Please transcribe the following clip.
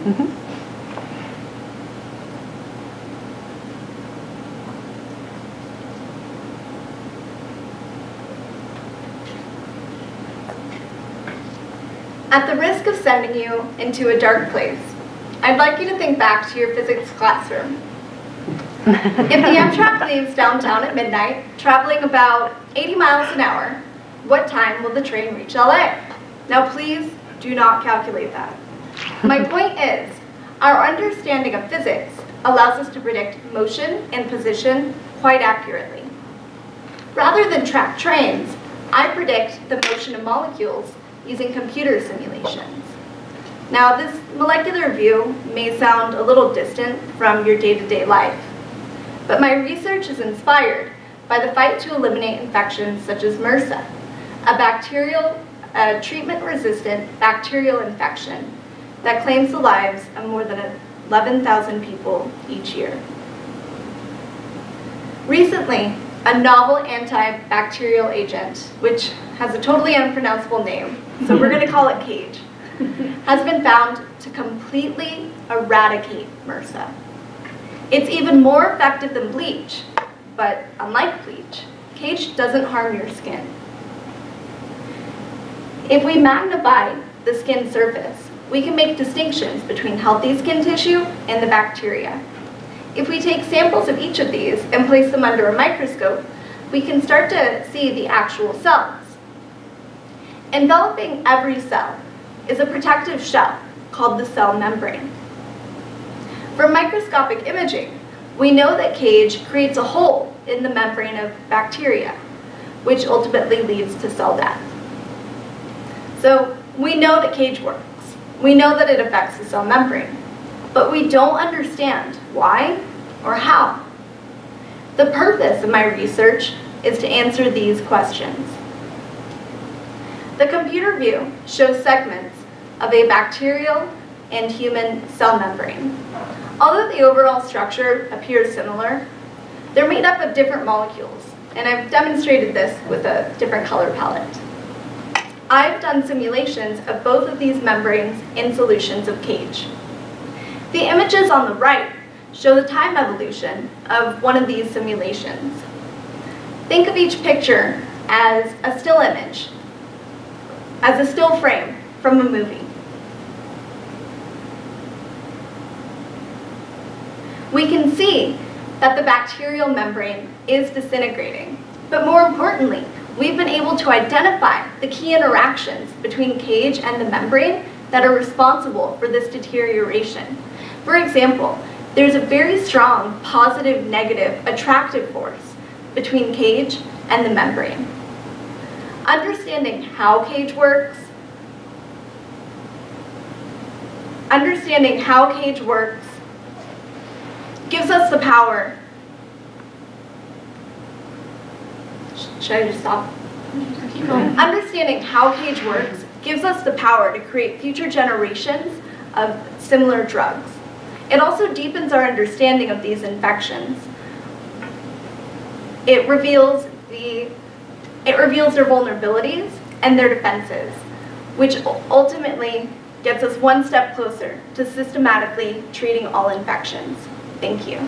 At the risk of sending you into a dark place, I'd like you to think back to your physics classroom. If the Amtrak leaves downtown at midnight, traveling about 80 miles an hour, what time will the train reach LA? Now please do not calculate that. My point is, our understanding of physics allows us to predict motion and position quite accurately. Rather than track trains, I predict the motion of molecules using computer simulations. Now, this molecular view may sound a little distant from your day-to-day life, but my research is inspired by the fight to eliminate infections such as MRSA, a treatment-resistant bacterial infection that claims the lives of more than 11,000 people each year. Recently, a novel antibacterial agent, which has a totally unpronounceable name, so we're going to call it CAGE, has been found to completely eradicate MRSA. It's even more effective than bleach, but unlike bleach, CAGE doesn't harm your skin. If we magnify the skin surface, we can make distinctions between healthy skin tissue and the bacteria. If we take samples of each of these and place them under a microscope, we can start to see the actual cells. Enveloping every cell is a protective shell called the cell membrane. From microscopic imaging, we know that CAGE creates a hole in the membrane of bacteria, which ultimately leads to cell death. So we know that CAGE works. We know that it affects the cell membrane, but we don't understand why or how. The purpose of my research is to answer these questions. The computer view shows segments of a bacterial and human cell membrane. Although the overall structure appears similar, they're made up of different molecules, and I've demonstrated this with a different color palette. I've done simulations of both of these membranes in solutions of CAGE. The images on the right show the time evolution of one of these simulations. Think of each picture as a still image, as a still frame from a movie. We can see that the bacterial membrane is disintegrating, but more importantly, we've been able to identify the key interactions between CAGE and the membrane that are responsible for this deterioration. For example, there's a very strong positive-negative attractive force between CAGE and the membrane. Understanding how CAGE works gives us the power. Should I just stop? Keep going. Understanding how CAGE works gives us the power to create future generations of similar drugs. It also deepens our understanding of these infections. It reveals their vulnerabilities and their defenses, which ultimately gets us one step closer to systematically treating all infections. Thank you.